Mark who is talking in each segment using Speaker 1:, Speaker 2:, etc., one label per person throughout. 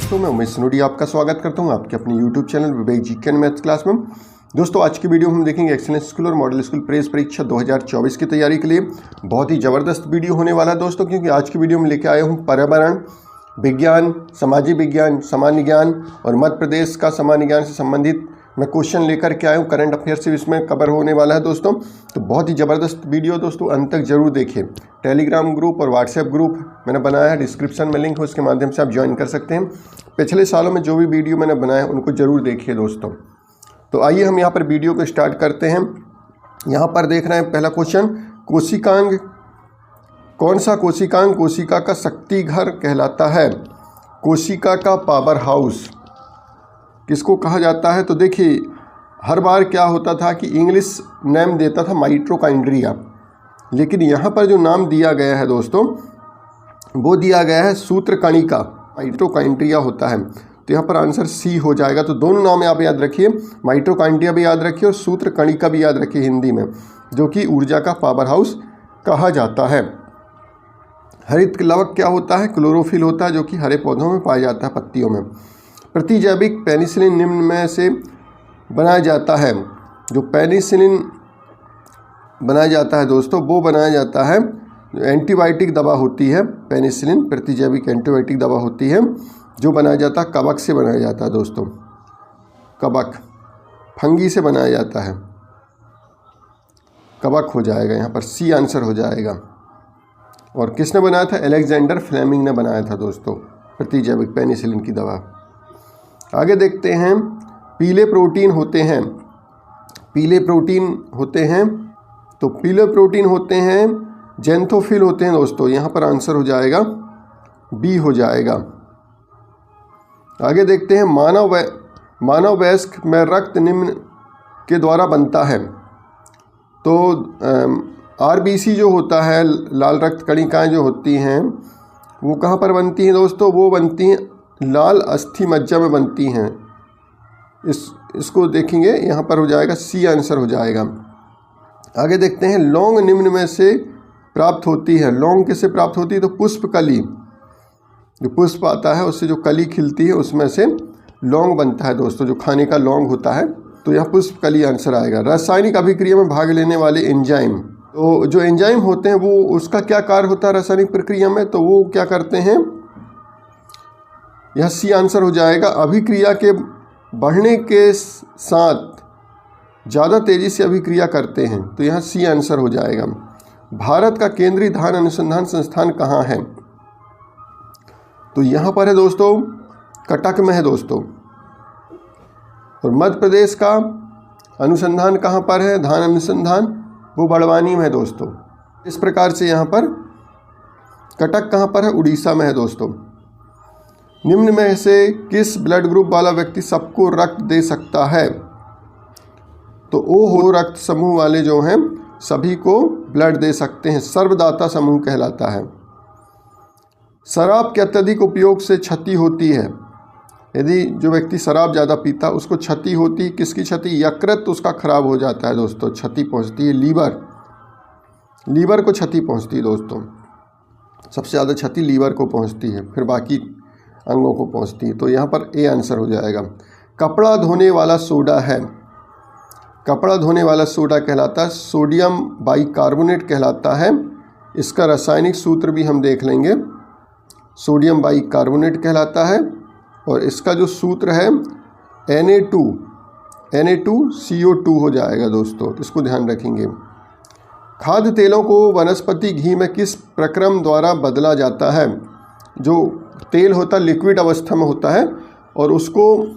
Speaker 1: दोस्तों, मैं उमेश सनोडी आपका स्वागत करता हूं आपके अपने YouTube चैनल विवेक जीके मैथ्स क्लास में। दोस्तों, आज की वीडियो हम देखेंगे एक्सेलेंस स्कूल और मॉडल स्कूल प्रेस परीक्षा 2024 की तैयारी के लिए। बहुत ही ज़बरदस्त वीडियो होने वाला है दोस्तों, क्योंकि आज की वीडियो में लेके आया हूँ पर्यावरण विज्ञान, सामाजिक विज्ञान, सामान्य ज्ञान और मध्य प्रदेश का सामान्य ज्ञान से संबंधित मैं क्वेश्चन लेकर के आया हूँ। करंट अफेयर्स से इसमें कवर होने वाला है दोस्तों। तो बहुत ही ज़बरदस्त वीडियो दोस्तों, अंत तक जरूर देखिए। टेलीग्राम ग्रुप और व्हाट्सएप ग्रुप मैंने बनाया है, डिस्क्रिप्शन में लिंक है, उसके माध्यम से आप ज्वाइन कर सकते हैं। पिछले सालों में जो भी वीडियो मैंने बनाया है उनको जरूर देखिए दोस्तों। तो आइए हम यहाँ पर वीडियो को स्टार्ट करते हैं। यहाँ पर देख रहे हैं पहला क्वेश्चन, कोशिकांग। कौन सा कोशिकांग कोशिका का शक्ति घर कहलाता है? कोशिका का पावर हाउस किसको कहा जाता है? तो देखिए, हर बार क्या होता था कि इंग्लिश नेम देता था माइटोकॉन्ड्रिया, लेकिन यहाँ पर जो नाम दिया गया है दोस्तों वो दिया गया है सूत्रकणिका। माइटोकॉन्ड्रिया होता है, तो यहाँ पर आंसर सी हो जाएगा। तो दोनों नाम आप याद रखिए, माइटोकॉन्ड्रिया भी याद रखिए और सूत्रकणिका भी याद रखिए हिंदी में, जो कि ऊर्जा का पावर हाउस कहा जाता है। हरित लवक क्या होता है? क्लोरोफिल होता है, जो कि हरे पौधों में पाया जाता है, पत्तियों में। प्रतिजैविक पेनिसिलिन निम्न में से बनाया जाता है। जो पेनिसिलिन बनाया जाता है दोस्तों, वो बनाया जाता है, एंटीबायोटिक दवा होती है पेनिसिलिन, प्रतिजैविक एंटीबायोटिक दवा होती है, जो बनाया जाता है कवक से बनाया जाता है दोस्तों। कवक, फंगी से बनाया जाता है, कवक हो जाएगा, यहाँ पर सी आंसर हो जाएगा। और किसने बनाया था? अलेक्जेंडर फ्लेमिंग ने बनाया था दोस्तों प्रतिजैविक पेनिसिलिन की दवा। आगे देखते हैं, पीले प्रोटीन होते हैं। पीले प्रोटीन होते हैं, तो पीले प्रोटीन होते हैं जेंथोफिल होते हैं दोस्तों। यहाँ पर आंसर हो जाएगा बी हो जाएगा। आगे देखते हैं, मानव वयस्क में रक्त निम्न के द्वारा बनता है। तो आरबीसी जो होता है, लाल रक्त कणिकाएँ जो होती हैं, वो कहाँ पर बनती हैं दोस्तों? वो बनती हैं लाल अस्थि मज्जा में बनती हैं। इसको देखेंगे, यहाँ पर हो जाएगा सी आंसर हो जाएगा। आगे देखते हैं, लौंग निम्न में से प्राप्त होती है। लौंग किससे प्राप्त होती है? तो पुष्पकली, जो पुष्प आता है उससे जो कली खिलती है उसमें से लौंग बनता है दोस्तों, जो खाने का लौंग होता है। तो यहाँ पुष्पकली आंसर आएगा। रासायनिक अभिक्रिया में भाग लेने वाले एंजाइम, तो जो एंजाइम होते हैं वो उसका क्या कार्य होता है रासायनिक प्रक्रिया में? तो वो क्या करते हैं? यह सी आंसर हो जाएगा। अभिक्रिया के बढ़ने के साथ ज़्यादा तेज़ी से अभिक्रिया करते हैं, तो यहाँ सी आंसर हो जाएगा। भारत का केंद्रीय धान अनुसंधान संस्थान कहाँ है? तो यहाँ पर है दोस्तों, कटक में है दोस्तों। और मध्य प्रदेश का अनुसंधान कहाँ पर है? धान अनुसंधान, वो बड़वानी में है दोस्तों। इस प्रकार से यहाँ पर कटक कहाँ पर है? उड़ीसा में है दोस्तों। निम्न में से किस ब्लड ग्रुप वाला व्यक्ति सबको रक्त दे सकता है? तो ओ हो रक्त समूह वाले जो हैं सभी को ब्लड दे सकते हैं, सर्वदाता समूह कहलाता है। शराब के अत्यधिक उपयोग से क्षति होती है। यदि जो व्यक्ति शराब ज़्यादा पीता उसको क्षति होती है। किसकी क्षति? यकृत उसका खराब हो जाता है दोस्तों, क्षति पहुंचती है। लीवर को क्षति पहुंचती है दोस्तों, सबसे ज़्यादा क्षति लीवर को पहुंचती है, फिर बाकी अंगों को पहुंचती है। तो यहाँ पर ए आंसर हो जाएगा। कपड़ा धोने वाला सोडा है। कपड़ा धोने वाला सोडा कहलाता है सोडियम बाइकार्बोनेट कहलाता है। इसका रासायनिक सूत्र भी हम देख लेंगे, सोडियम बाइकार्बोनेट कहलाता है। और इसका जो सूत्र है Na2CO2 हो जाएगा दोस्तों, इसको ध्यान रखेंगे। खाद्य तेलों को वनस्पति घी में किस प्रक्रम द्वारा बदला जाता है? जो तेल होता है लिक्विड अवस्था में होता है और उसको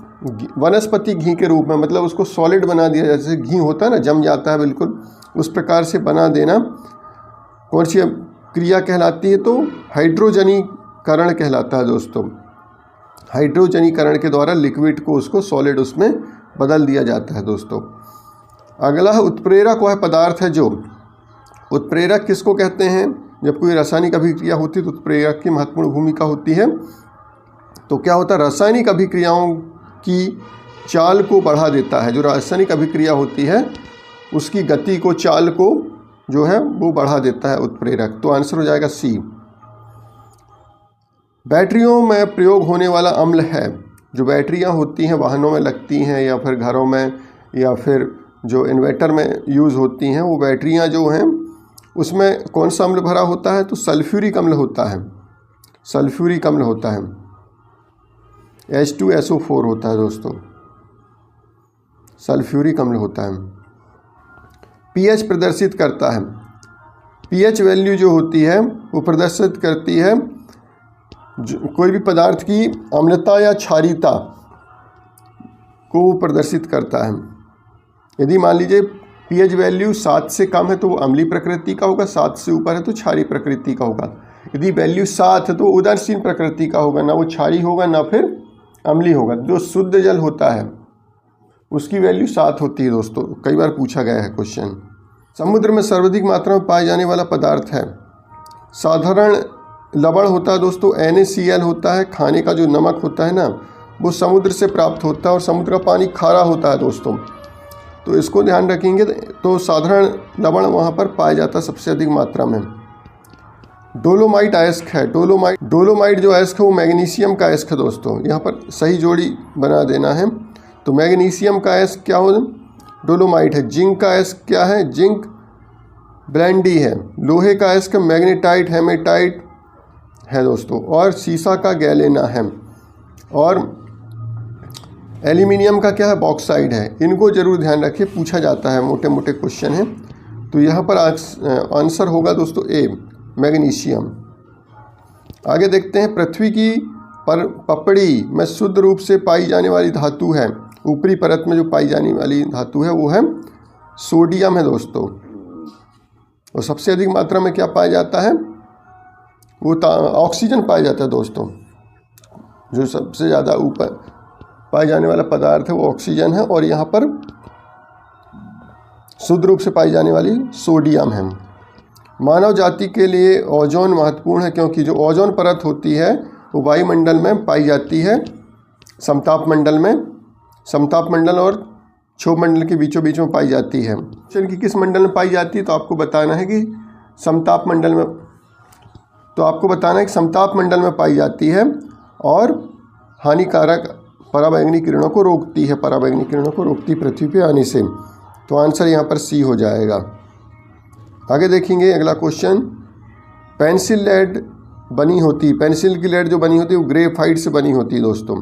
Speaker 1: वनस्पति घी के रूप में, मतलब उसको सॉलिड बना दिया, जैसे घी होता है ना, जम जाता है बिल्कुल, उस प्रकार से बना देना कौन सी क्रिया कहलाती है? तो हाइड्रोजनीकरण कहलाता है दोस्तों। हाइड्रोजनीकरण के द्वारा लिक्विड को उसको सॉलिड उसमें बदल दिया जाता है दोस्तों। अगला है उत्प्रेरक, वह पदार्थ है जो, उत्प्रेरक किसको कहते हैं? जब कोई रासायनिक अभिक्रिया होती है तो उत्प्रेरक की महत्वपूर्ण भूमिका होती है। तो क्या होता है? रासायनिक अभिक्रियाओं की चाल को बढ़ा देता है। जो रासायनिक अभिक्रिया होती है उसकी गति को, चाल को जो है वो बढ़ा देता है उत्प्रेरक। तो आंसर हो जाएगा सी। बैटरियों में प्रयोग होने वाला अम्ल है। जो बैटरियां होती हैं वाहनों में लगती हैं या फिर घरों में या फिर जो इन्वर्टर में यूज़ होती हैं, वो बैटरियां जो हैं उसमें कौन सा अम्ल भरा होता है? तो सल्फ्यूरिक अम्ल होता है। सल्फ्यूरिक अम्ल होता है, H2SO4 होता है दोस्तों, सल्फ्यूरिक अम्ल होता है। पीएच प्रदर्शित करता है। पीएच वैल्यू जो होती है वो प्रदर्शित करती है कोई भी पदार्थ की अम्लता या क्षारीयता को प्रदर्शित करता है। यदि मान लीजिए पीएच वैल्यू 7 से कम है तो वो अम्लीय प्रकृति का होगा, 7 से ऊपर है तो क्षारीय प्रकृति का होगा। यदि वैल्यू 7 है तो उदासीन प्रकृति का होगा, ना वो क्षारीय होगा ना फिर अम्लीय होगा। जो शुद्ध जल होता है उसकी वैल्यू 7 होती है दोस्तों, कई बार पूछा गया है क्वेश्चन। समुद्र में सर्वाधिक मात्रा में पाए जाने वाला पदार्थ है। साधारण लवण होता है दोस्तों, NaCl होता है। खाने का जो नमक होता है ना वो समुद्र से प्राप्त होता है और समुद्र का पानी खारा होता है दोस्तों, तो इसको ध्यान रखेंगे। तो साधारण लवण वहाँ पर पाया जाता है सबसे अधिक मात्रा में। डोलोमाइट अयस्क है। डोलोमाइट जो अयस्क है वो मैग्नीशियम का अयस्क है दोस्तों, यहाँ पर सही जोड़ी बना देना है। तो मैग्नीशियम का अयस्क क्या हो? डोलोमाइट है। जिंक का अयस्क क्या है? जिंक ब्लेंडी है। लोहे का अयस्क मैग्नेटाइट, हेमेटाइट है दोस्तों, और सीसा का गैलेना है। और एल्यूमिनियम का क्या है? बॉक्साइड है। इनको जरूर ध्यान रखिए, पूछा जाता है, मोटे मोटे क्वेश्चन हैं। तो यहाँ पर आंसर होगा दोस्तों ए, मैग्नीशियम। आगे देखते हैं, पृथ्वी की पपड़ी में शुद्ध रूप से पाई जाने वाली धातु है। ऊपरी परत में जो पाई जाने वाली धातु है वो है सोडियम है दोस्तों। और सबसे अधिक मात्रा में क्या पाया जाता है? वो ऑक्सीजन पाया जाता है दोस्तों। जो सबसे ज़्यादा ऊपर पाए जाने वाला पदार्थ है वो ऑक्सीजन है, और यहाँ पर शुद्ध रूप से पाई जाने वाली सोडियम है। मानव जाति के लिए ओजोन महत्वपूर्ण है, क्योंकि जो ओजोन परत होती है वो वायुमंडल में पाई जाती है, समताप मंडल में। समताप मंडल और क्षोभ मंडल के बीचों बीच में पाई जाती है। कि किस मंडल में पाई जाती है? तो आपको बताना है कि समताप मंडल में, तो आपको बताना है कि समताप मंडल में पाई जाती है और हानिकारक पराबैंगनी किरणों को रोकती है। पराबैंगनी किरणों को रोकती पृथ्वी पे आने से। तो आंसर यहाँ पर सी हो जाएगा। आगे देखेंगे अगला क्वेश्चन। पेंसिल लेड बनी होती, पेंसिल की लेड जो बनी होती है वो ग्रेफाइट से बनी होती है दोस्तों।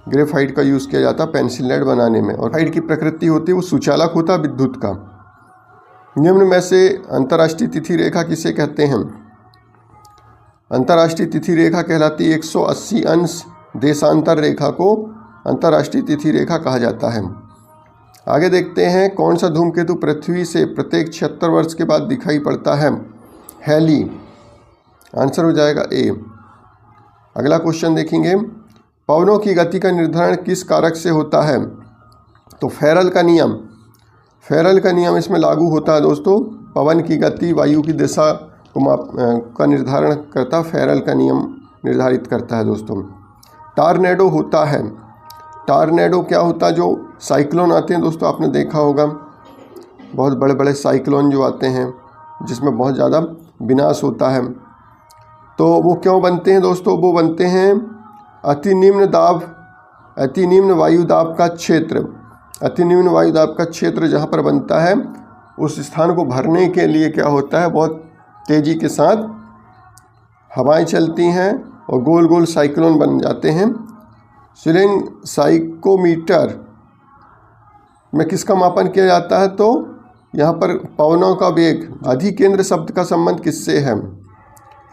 Speaker 1: ग्रेफाइट का यूज़ किया जाता है पेंसिल लेड बनाने में। और फाइट की प्रकृति होती है वो सुचालक होता है विद्युत का। निम्न में से अंतर्राष्ट्रीय तिथि रेखा किसे कहते हैं? अंतर्राष्ट्रीय तिथि रेखा कहलाती है 180 अंश देशांतर रेखा को अंतर्राष्ट्रीय तिथि रेखा कहा जाता है। आगे देखते हैं, कौन सा धूमकेतु पृथ्वी से प्रत्येक 76 वर्ष के बाद दिखाई पड़ता है? हैली। आंसर हो जाएगा ए। अगला क्वेश्चन देखेंगे, पवनों की गति का निर्धारण किस कारक से होता है? तो फेरल का नियम। फेरल का नियम इसमें लागू होता है दोस्तों। पवन की गति, वायु की दिशा का निर्धारण करता फेरल का नियम निर्धारित करता है दोस्तों। टॉर्नेडो होता है। टॉर्नेडो क्या होता है? जो साइक्लोन आते हैं दोस्तों, आपने देखा होगा बहुत बड़े बड़े साइक्लोन जो आते हैं जिसमें बहुत ज़्यादा विनाश होता है। तो वो क्यों बनते हैं दोस्तों? वो बनते हैं अति निम्न वायु दाब का क्षेत्र। अति निम्न वायु दाब का क्षेत्र जहाँ पर बनता है उस स्थान को भरने के लिए क्या होता है, बहुत तेज़ी के साथ हवाएं चलती हैं और गोल गोल साइक्लोन बन जाते हैं। स्लिंग साइकोमीटर में किसका मापन किया जाता है? तो यहाँ पर पवनों का वेग। अधिकेंद्र शब्द का संबंध किससे है?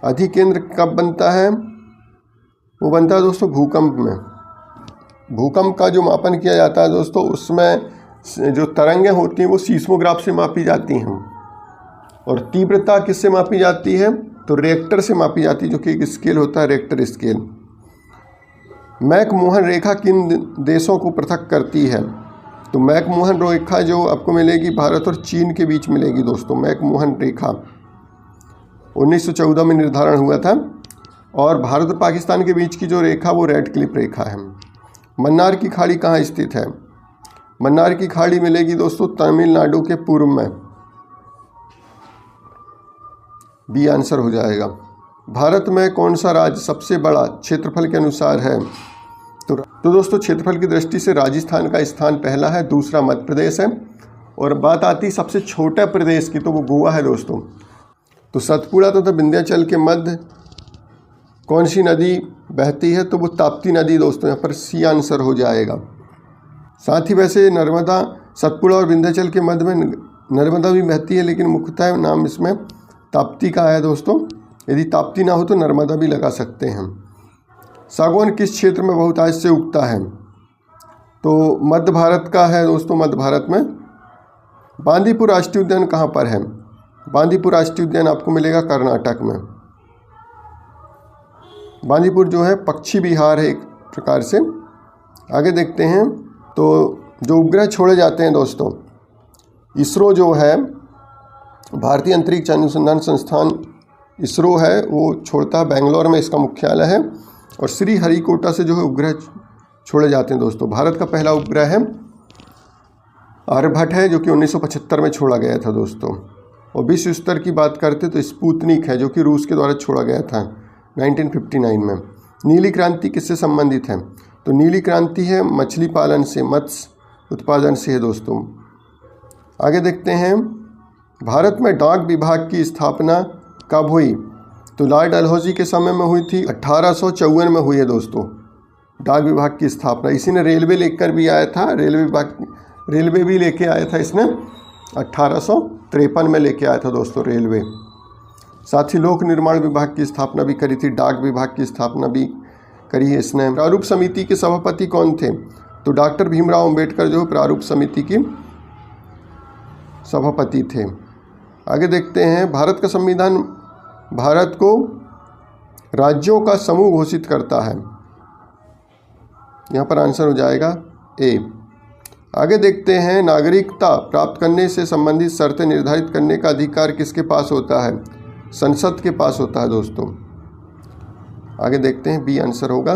Speaker 1: अधिकेंद्र कब बनता है? वो बनता है दोस्तों भूकंप में। भूकंप का जो मापन किया जाता है दोस्तों, उसमें जो तरंगें होती हैं वो सीस्मोग्राफ से मापी जाती हैं। और तीव्रता किससे मापी जाती है? तो रिएक्टर से मापी जाती है, जो कि एक स्केल होता है, रिएक्टर स्केल। मैकमोहन रेखा किन देशों को पृथक करती है? तो मैकमोहन रेखा जो आपको मिलेगी भारत और चीन के बीच मिलेगी दोस्तों। मैकमोहन रेखा 1914 में निर्धारण हुआ था। और भारत और पाकिस्तान के बीच की जो रेखा वो रेड क्लिफ रेखा है। मन्नार की खाड़ी कहाँ स्थित है? मन्नार की खाड़ी मिलेगी दोस्तों तमिलनाडु के पूर्व में। बी आंसर हो जाएगा। भारत में कौन सा राज्य सबसे बड़ा क्षेत्रफल के अनुसार है? तो दोस्तों क्षेत्रफल की दृष्टि से राजस्थान का स्थान पहला है, दूसरा मध्य प्रदेश है। और बात आती सबसे छोटा प्रदेश की, तो वो गोवा है दोस्तों। तो सतपुड़ा तथा विंध्याचल के मध्य कौन सी नदी बहती है? तो वो ताप्ती नदी दोस्तों, यहाँ पर सी आंसर हो जाएगा। साथ ही वैसे नर्मदा, सतपुड़ा और विंध्याचल के मध्य में नर्मदा भी बहती है, लेकिन मुख्यतः नाम इसमें ताप्ती का है दोस्तों। यदि ताप्ती ना हो तो नर्मदा भी लगा सकते हैं। सागौन किस क्षेत्र में बहुतायत से उगता है? तो मध्य भारत का है दोस्तों, मध्य भारत में। बांदीपुर राष्ट्रीय उद्यान कहाँ पर है? बांदीपुर राष्ट्रीय उद्यान आपको मिलेगा कर्नाटक में। बांदीपुर जो है पक्षी विहार है एक प्रकार से। आगे देखते हैं, तो जो उपग्रह छोड़े जाते हैं दोस्तों, इसरो जो है, भारतीय अंतरिक्ष अनुसंधान संस्थान इसरो है, वो छोड़ता है, बेंगलोर में इसका मुख्यालय है। और श्रीहरिकोटा से जो है उपग्रह छोड़े जाते हैं दोस्तों। भारत का पहला उपग्रह है आर्यभट्ट है, जो कि 1975 में छोड़ा गया था दोस्तों। और विश्व स्तर की बात करते तो स्पुतनिक है, जो कि रूस के द्वारा छोड़ा गया था 1959 में। नीली क्रांति किससे संबंधित है? तो नीली क्रांति है मछली पालन से, मत्स्य उत्पादन से है दोस्तों। आगे देखते हैं, भारत में डाक विभाग की स्थापना कब हुई? तो लॉर्ड डलहौजी के समय में हुई थी, 1854 में हुई है दोस्तों डाक विभाग की स्थापना। इसी ने रेलवे लेकर भी आया था, रेलवे भी लेके आया था इसने, 1853 में लेके आया था दोस्तों रेलवे। साथ ही लोक निर्माण विभाग की स्थापना भी करी थी, डाक विभाग की स्थापना भी करी है इसने। प्रारूप समिति के सभापति कौन थे? तो डॉक्टर भीमराव अंबेडकर जो प्रारूप समिति की सभापति थे। आगे देखते हैं, भारत का संविधान भारत को राज्यों का समूह घोषित करता है। यहाँ पर आंसर हो जाएगा ए। आगे देखते हैं, नागरिकता प्राप्त करने से संबंधित शर्तें निर्धारित करने का अधिकार किसके पास होता है? संसद के पास होता है दोस्तों। आगे देखते हैं, बी आंसर होगा।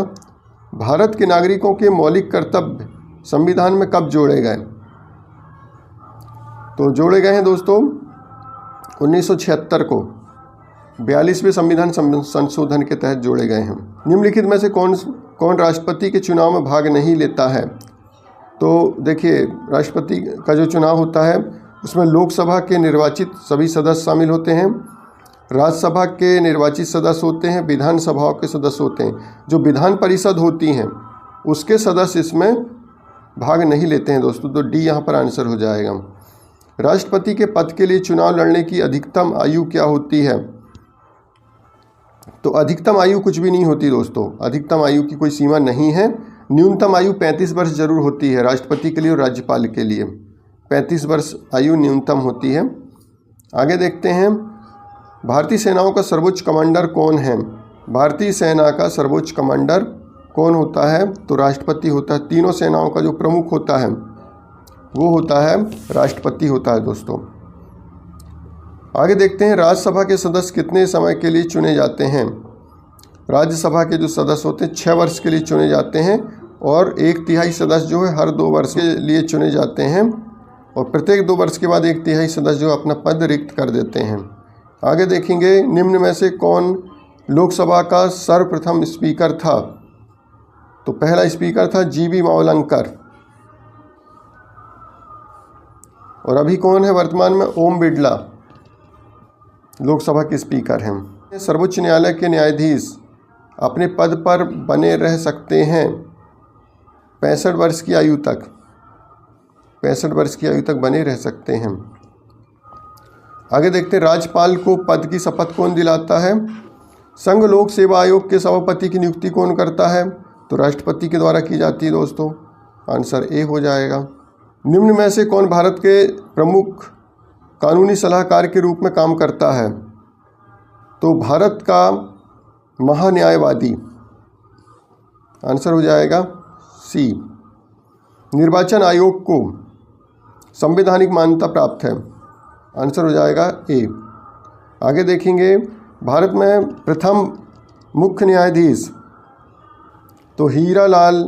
Speaker 1: भारत के नागरिकों के मौलिक कर्तव्य संविधान में कब जोड़े गए? तो जोड़े गए हैं दोस्तों 1976 को, 42वें संविधान संशोधन के तहत जोड़े गए हैं। निम्नलिखित में से कौन राष्ट्रपति के चुनाव में भाग नहीं लेता है? तो देखिए, राष्ट्रपति का जो चुनाव होता है उसमें लोकसभा के निर्वाचित सभी सदस्य शामिल होते हैं, राज्यसभा के निर्वाचित सदस्य होते हैं, विधानसभाओं के सदस्य होते हैं। जो विधान परिषद होती हैं उसके सदस्य इसमें भाग नहीं लेते हैं दोस्तों। तो डी यहाँ पर आंसर हो जाएगा। राष्ट्रपति के पद के लिए चुनाव लड़ने की अधिकतम आयु क्या होती है? तो अधिकतम आयु कुछ भी नहीं होती दोस्तों, अधिकतम आयु की कोई सीमा नहीं है। न्यूनतम आयु 35 वर्ष जरूर होती है राष्ट्रपति के लिए और राज्यपाल के लिए, 35 वर्ष आयु न्यूनतम होती है। आगे देखते हैं, भारतीय सेनाओं का सर्वोच्च कमांडर कौन है? भारतीय सेना का सर्वोच्च कमांडर कौन होता है? तो राष्ट्रपति होता है। तीनों सेनाओं का जो प्रमुख होता है वो होता है राष्ट्रपति होता है दोस्तों। आगे देखते हैं, राज्यसभा के सदस्य कितने समय के लिए चुने जाते हैं? राज्यसभा के जो सदस्य होते हैं 6 वर्ष के लिए चुने जाते हैं, और 1/3 सदस्य जो है हर 2 वर्ष के लिए चुने जाते हैं, और प्रत्येक 2 वर्ष के बाद 1/3 सदस्य जो अपना पद रिक्त कर देते हैं। आगे देखेंगे, निम्न में से कौन लोकसभा का सर्वप्रथम स्पीकर था? तो पहला स्पीकर था जीबी मावलंकर। और अभी कौन है वर्तमान में? ओम बिड़ला लोकसभा के स्पीकर हैं। सर्वोच्च न्यायालय के न्यायाधीश अपने पद पर बने रह सकते हैं 65 वर्ष की आयु तक, 65 वर्ष की आयु तक बने रह सकते हैं। आगे देखते हैं, राज्यपाल को पद की शपथ कौन दिलाता है? संघ लोक सेवा आयोग के सभापति की नियुक्ति कौन करता है? तो राष्ट्रपति के द्वारा की जाती है दोस्तों। आंसर ए हो जाएगा। निम्न में से कौन भारत के प्रमुख कानूनी सलाहकार के रूप में काम करता है? तो भारत का महान्यायवादी, आंसर हो जाएगा सी। निर्वाचन आयोग को संवैधानिक मान्यता प्राप्त है, आंसर हो जाएगा ए। आगे देखेंगे, भारत में प्रथम मुख्य न्यायाधीश तो हीरालाल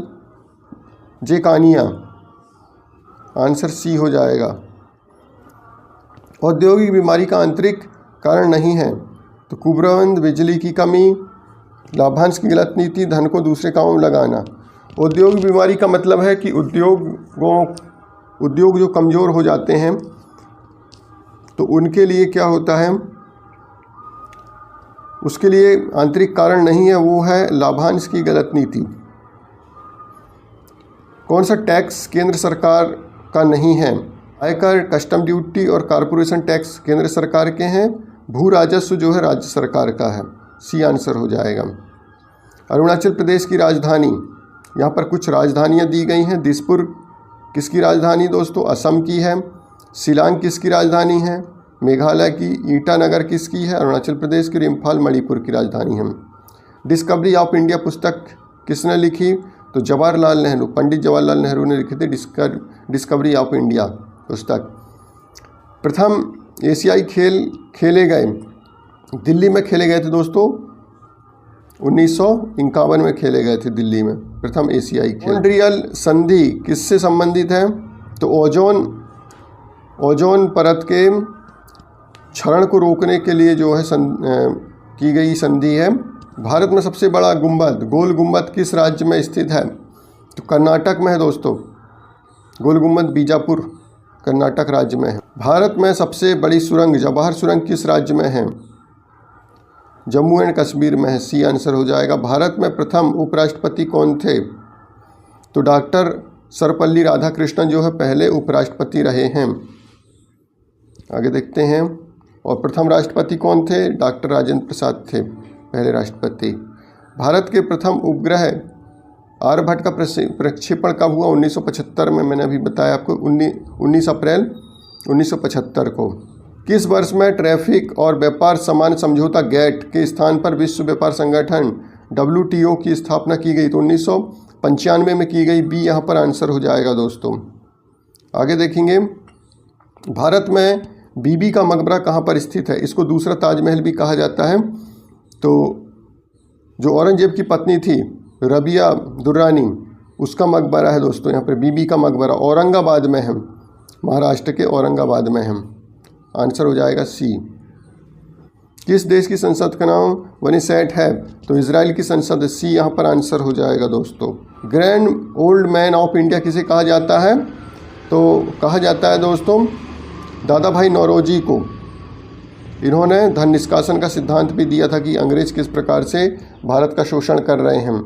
Speaker 1: जेकानिया, आंसर सी हो जाएगा। औद्योगिक बीमारी का आंतरिक कारण नहीं है, तो कुप्रबंध, बिजली की कमी, लाभांश की गलत नीति, धन को दूसरे कामों में लगाना। औद्योगिक बीमारी का मतलब है कि उद्योग जो कमज़ोर हो जाते हैं तो उनके लिए क्या होता है, उसके लिए आंतरिक कारण नहीं है, वो है लाभांश की गलत नीति। कौन सा टैक्स केंद्र सरकार का नहीं है? आयकर, कस्टम ड्यूटी और कॉरपोरेशन टैक्स केंद्र सरकार के हैं। भू राजस्व जो है राज्य सरकार का है। सी आंसर हो जाएगा। अरुणाचल प्रदेश की राजधानी, यहाँ पर कुछ राजधानियाँ दी गई हैं। दिसपुर किसकी राजधानी दोस्तों? असम की है। शिलांग किसकी राजधानी है? मेघालय की। ईटानगर किसकी है? अरुणाचल प्रदेश की। और इम्फाल मणिपुर की राजधानी है। डिस्कवरी ऑफ इंडिया पुस्तक किसने लिखी? तो जवाहरलाल नेहरू, पंडित जवाहरलाल नेहरू ने लिखी थी डिस्कवरी ऑफ इंडिया पुस्तक। प्रथम एशियाई खेल खेले गए दिल्ली में खेले गए थे दोस्तों, 1951 में खेले गए थे दिल्ली में प्रथम एशियाई खेल। मॉन्ट्रियल संधि किससे संबंधित है? तो ओजोन परत के क्षरण को रोकने के लिए जो है की गई संधि है। भारत में सबसे बड़ा गुंबद, गोल गुंबद किस राज्य में स्थित है? तो कर्नाटक में है दोस्तों। गोल गुंबद बीजापुर कर्नाटक राज्य में है। भारत में सबसे बड़ी सुरंग, जवाहर सुरंग किस राज्य में है? जम्मू एंड कश्मीर में है। सी आंसर हो जाएगा। भारत में प्रथम उपराष्ट्रपति कौन थे? तो डॉक्टर सर्वपल्ली राधाकृष्णन जो है पहले उपराष्ट्रपति रहे हैं। आगे देखते हैं। और प्रथम राष्ट्रपति कौन थे? डॉक्टर राजेंद्र प्रसाद थे पहले राष्ट्रपति। भारत के प्रथम उपग्रह आर्यभट्ट का प्रक्षेपण कब हुआ? 1975 में। मैंने अभी बताया आपको 19 अप्रैल 1975 को। किस वर्ष में ट्रैफिक और व्यापार समान समझौता गेट के स्थान पर विश्व व्यापार संगठन WTO की स्थापना की गई? तो 1995 में की गई। बी यहाँ पर आंसर हो जाएगा दोस्तों। आगे देखेंगे। भारत में बीबी का मकबरा कहाँ पर स्थित है? इसको दूसरा ताजमहल भी कहा जाता है। तो जो औरंगजेब की पत्नी थी रबिया दुर्रानी, उसका मकबरा है दोस्तों यहाँ पर। बीबी का मकबरा औरंगाबाद में है, महाराष्ट्र के औरंगाबाद में है। आंसर हो जाएगा सी। किस देश की संसद का नाम वनीसेट है? तो इजराइल की संसद है। सी यहाँ पर आंसर हो जाएगा दोस्तों। Grand old man of India किसे कहा जाता है? तो कहा जाता है दोस्तों दादा भाई नौरोजी को। इन्होंने धन निष्कासन का सिद्धांत भी दिया था कि अंग्रेज किस प्रकार से भारत का शोषण कर रहे हैं।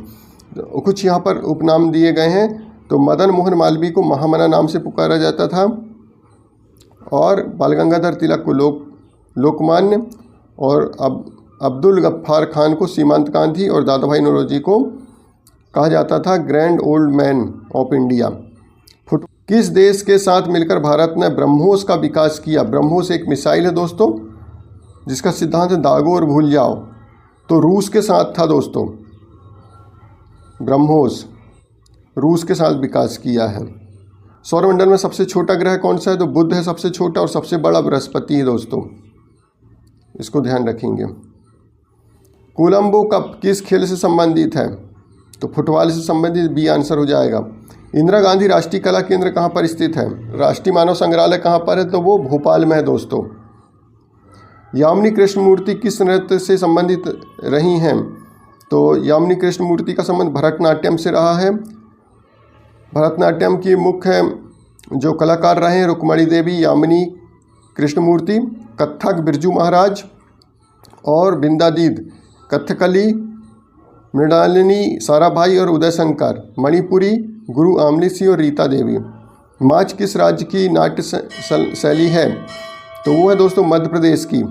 Speaker 1: तो कुछ यहाँ पर उपनाम दिए गए हैं। तो मदन मोहन मालवीय को महामना नाम से पुकारा जाता था, और बाल गंगाधर तिलक को लोकमान्य, और अब्दुल गफ्फार खान को सीमांत गांधी, और दादा भाई नौरोजी को कहा जाता था grand old man of India. किस देश के साथ मिलकर भारत ने ब्रह्मोस का विकास किया? ब्रह्मोस एक मिसाइल है दोस्तों जिसका सिद्धांत है दागो और भूल जाओ। तो रूस के साथ था दोस्तों। ब्रह्मोस रूस के साथ विकास किया है। सौरमंडल में सबसे छोटा ग्रह कौन सा है? तो बुध है सबसे छोटा, और सबसे बड़ा बृहस्पति है दोस्तों। इसको ध्यान रखेंगे। कोलंबो कप किस खेल से संबंधित है? तो फुटबॉल से संबंधित। बी आंसर हो जाएगा। इंदिरा गांधी राष्ट्रीय कला केंद्र कहाँ पर स्थित है? राष्ट्रीय मानव संग्रहालय कहाँ पर है? तो वो भोपाल में है दोस्तों। यामिनी कृष्णमूर्ति किस नृत्य से संबंधित रही हैं? तो यामिनी कृष्णमूर्ति का संबंध भरतनाट्यम से रहा है। भरतनाट्यम की मुख्य जो कलाकार रहे हैं रुक्मणी देवी, यामिनी कृष्णमूर्ति। कथक बिरजू महाराज और बिंदादीद। कथकली मृणालिनी साराभाई और उदय शंकर। मणिपुरी गुरु आमली सिंह और रीता देवी। माच किस राज्य की नाट्य शैली है? तो वो है दोस्तों मध्य प्रदेश की।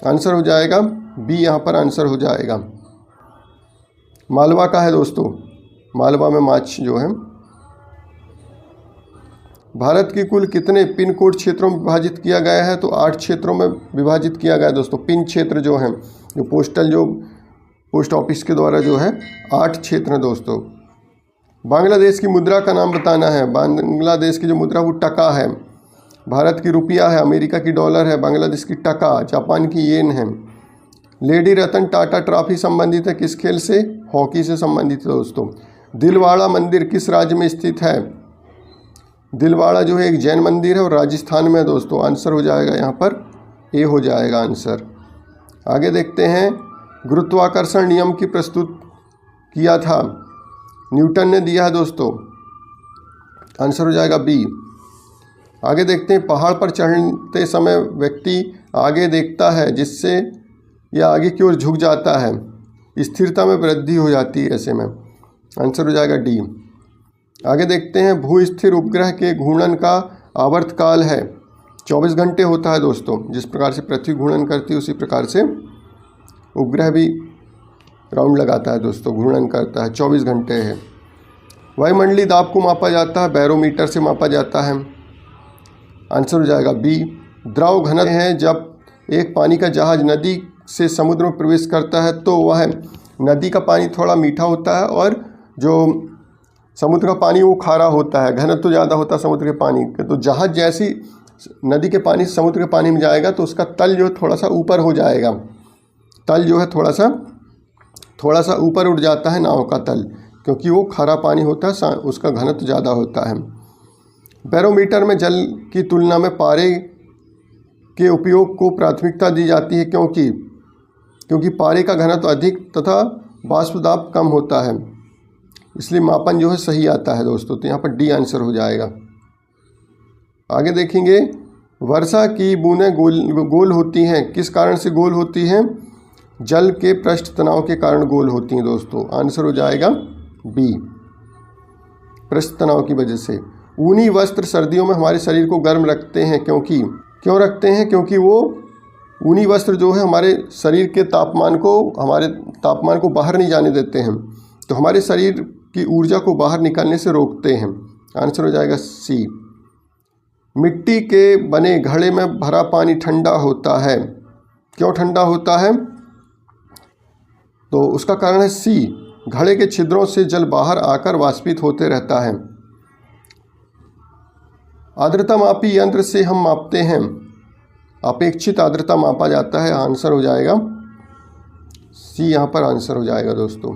Speaker 1: आंसर हो जाएगा बी, यहाँ पर आंसर हो जाएगा। मालवा का है दोस्तों। मालवा में माच जो है। भारत की कुल कितने पिन कोड क्षेत्रों में विभाजित किया गया है? तो 8 क्षेत्रों में विभाजित किया गया है दोस्तों। पिन क्षेत्र जो हैं, जो पोस्ट ऑफिस के द्वारा जो है 8 क्षेत्र हैं दोस्तों। बांग्लादेश की मुद्रा का नाम बताना है। बांग्लादेश की जो मुद्रा वो टका है। भारत की रुपया है, अमेरिका की डॉलर है, बांग्लादेश की टका, जापान की येन है। लेडी रतन टाटा ट्रॉफी संबंधित है किस खेल से? हॉकी से संबंधित है दोस्तों। दिलवाड़ा मंदिर किस राज्य में स्थित है? दिलवाड़ा जो है एक जैन मंदिर है और राजस्थान में है दोस्तों। आंसर हो जाएगा यहाँ पर ए हो जाएगा आंसर। आगे देखते हैं, गुरुत्वाकर्षण नियम की प्रस्तुत किया था न्यूटन ने दिया है दोस्तों। आंसर हो जाएगा बी। आगे देखते हैं, पहाड़ पर चढ़ते समय व्यक्ति आगे देखता है जिससे यह आगे की ओर झुक जाता है, स्थिरता में वृद्धि हो जाती है ऐसे में। आंसर हो जाएगा डी। आगे देखते हैं, भू स्थिर उपग्रह के घूर्णन का आवर्तकाल है 24 घंटे होता है दोस्तों। जिस प्रकार से पृथ्वी घूर्णन करती है उसी प्रकार से उपग्रह भी राउंड लगाता है दोस्तों, घूर्णन करता है, 24 घंटे है। वायुमंडलीय दाब को मापा जाता है बैरोमीटर से मापा जाता है। आंसर हो जाएगा बी। द्रव घनत्व है, जब एक पानी का जहाज नदी से समुद्र में प्रवेश करता है तो वह नदी का पानी थोड़ा मीठा होता है और जो समुद्र का पानी वो खारा होता है, घनत्व तो ज़्यादा होता है समुद्र के पानी का। तो जहाज जैसी नदी के पानी से समुद्र के पानी में जाएगा तो उसका तल जो है थोड़ा सा ऊपर हो जाएगा, तल जो है थोड़ा सा ऊपर उठ जाता है नाव का तल, क्योंकि वो खारा पानी होता है, उसका घनत्व ज़्यादा होता है। बैरोमीटर में जल की तुलना में पारे के उपयोग को प्राथमिकता दी जाती है क्योंकि पारे का घनत्व अधिक तथा वाष्प दाब कम होता है, इसलिए मापन जो है सही आता है दोस्तों। तो यहाँ पर डी आंसर हो जाएगा। आगे देखेंगे, वर्षा की बूंदें गोल होती हैं, किस कारण से गोल होती हैं? जल के पृष्ठ तनाव के कारण गोल होती हैं दोस्तों। आंसर हो जाएगा बी, पृष्ठ तनाव की वजह से। ऊनी वस्त्र सर्दियों में हमारे शरीर को गर्म रखते हैं, क्यों रखते हैं? क्योंकि वो ऊनी वस्त्र जो है हमारे शरीर के हमारे तापमान को बाहर नहीं जाने देते हैं, तो हमारे शरीर की ऊर्जा को बाहर निकलने से रोकते हैं। आंसर हो जाएगा सी। मिट्टी के बने घड़े में भरा पानी ठंडा होता है, क्यों ठंडा होता है? तो उसका कारण है सी, घड़े के छिद्रों से जल बाहर आकर वाष्पित होते रहता है। आर्द्रता मापी यंत्र से हम मापते हैं, अपेक्षित आर्द्रता मापा जाता है। आंसर हो जाएगा सी, यहाँ पर आंसर हो जाएगा दोस्तों।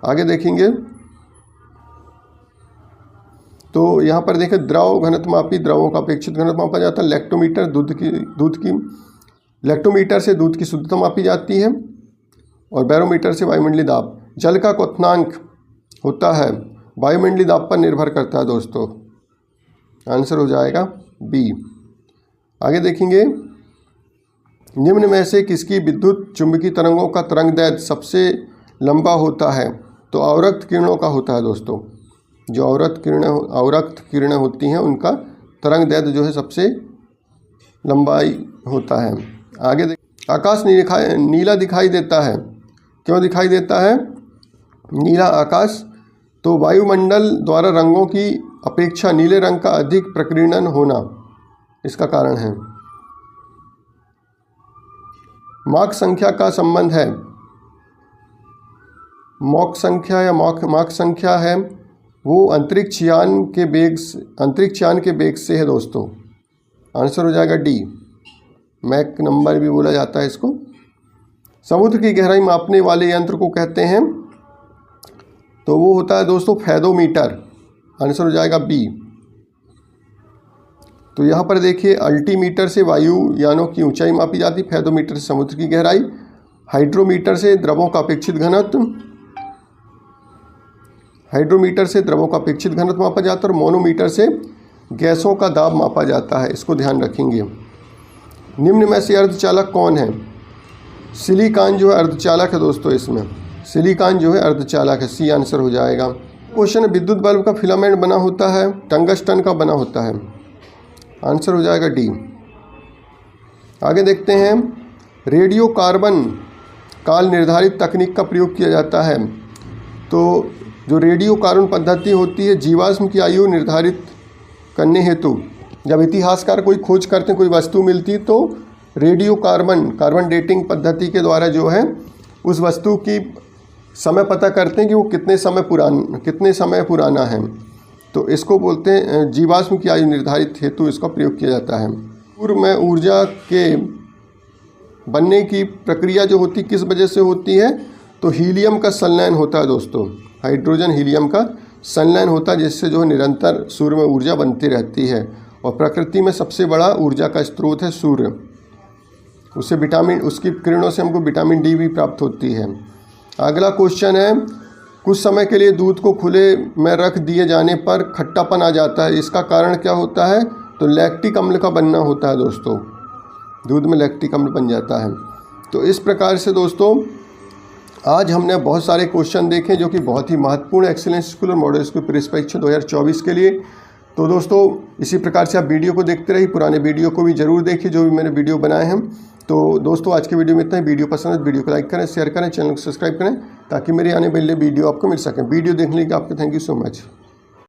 Speaker 1: आगे देखेंगे तो यहाँ पर देखें, द्रव घनत्व मापी द्रवों का अपेक्षित घनत्व मापा जाता है। लैक्टोमीटर लैक्टोमीटर से दूध की शुद्धता मापी जाती है और बैरोमीटर से वायुमंडलीय दाब। जल का क्वथनांक होता है, वायुमंडलीय दाब पर निर्भर करता है दोस्तों। आंसर हो जाएगा बी। आगे देखेंगे, निम्न में से किसकी विद्युत चुंबकीय तरंगों का तरंगदैर्घ्य सबसे लंबा होता है? तो अवरक्त किरणों का होता है दोस्तों। जो अवरक्त किरणें होती हैं उनका तरंगदैर्घ्य जो है सबसे लंबाई होता है। आगे आकाश नीला दिखाई देता है, क्यों दिखाई देता है नीला आकाश? तो वायुमंडल द्वारा रंगों की अपेक्षा नीले रंग का अधिक प्रकीर्णन होना इसका कारण है। माक संख्या का संबंध है, मॉक संख्या या माक संख्या है वो अंतरिक्ष यान के बेग से है दोस्तों। आंसर हो जाएगा डी, मैक नंबर भी बोला जाता है इसको। समुद्र की गहराई मापने वाले यंत्र को कहते हैं, तो वो होता है दोस्तों फेदोमीटर। आंसर हो जाएगा बी। तो यहाँ पर देखिए, अल्टीमीटर से वायुयानों की ऊंचाई मापी जाती, फेदोमीटर से समुद्र की गहराई, हाइड्रोमीटर से द्रवों का अपेक्षित घनत्व, मापा जाता है, और मोनोमीटर से गैसों का दाब मापा जाता है। इसको ध्यान रखेंगे। निम्न में से अर्धचालक कौन है? सिलिकॉन जो है अर्धचालक है दोस्तों। इसमें सिलिकॉन जो है अर्धचालक है, सी आंसर हो जाएगा। क्वेश्चन, विद्युत बल्ब का फिलामेंट बना होता है टंगस्टन का बना होता है। आंसर हो जाएगा डी। आगे देखते हैं, रेडियो कार्बन काल निर्धारित तकनीक का प्रयोग किया जाता है। तो जो रेडियो कार्बन पद्धति होती है जीवाश्म की आयु निर्धारित करने हेतु, जब इतिहासकार कोई खोज करते हैं, कोई वस्तु मिलती, तो रेडियो कार्बन डेटिंग पद्धति के द्वारा जो है उस वस्तु की समय पता करते हैं कि वो कितने समय पुराना है। तो इसको बोलते हैं जीवाश्म की आयु निर्धारित हेतु इसका प्रयोग किया जाता है। पूर्व में ऊर्जा के बनने की प्रक्रिया जो होती किस वजह से होती है? तो हीलियम का संलयन होता है दोस्तों, हाइड्रोजन हीलियम का संलयन होता है, जिससे जो है निरंतर सूर्य में ऊर्जा बनती रहती है। और प्रकृति में सबसे बड़ा ऊर्जा का स्रोत है सूर्य। उससे विटामिन, उसकी किरणों से हमको विटामिन डी भी प्राप्त होती है। अगला क्वेश्चन है, कुछ समय के लिए दूध को खुले में रख दिए जाने पर खट्टापन आ जाता है, इसका कारण क्या होता है? तो लैक्टिक अम्ल का बनना होता है दोस्तों, दूध में लैक्टिक अम्ल बन जाता है। तो इस प्रकार से दोस्तों आज हमने बहुत सारे क्वेश्चन देखे जो कि बहुत ही महत्वपूर्ण एक्सीलेंस स्कूल और मॉडल स्कूल प्रेस परीक्षा 2024 के लिए। तो दोस्तों इसी प्रकार से आप वीडियो को देखते रहिए, पुराने वीडियो को भी ज़रूर देखिए जो भी मैंने वीडियो बनाए हैं। तो दोस्तों आज के वीडियो में इतना ही। वीडियो पसंद है तो वीडियो को लाइक करें, शेयर करें, चैनल को सब्सक्राइब करें ताकि मेरे आने वाले वीडियो आपको मिल सकें। वीडियो देखने के लिए आपको थैंक यू सो मच।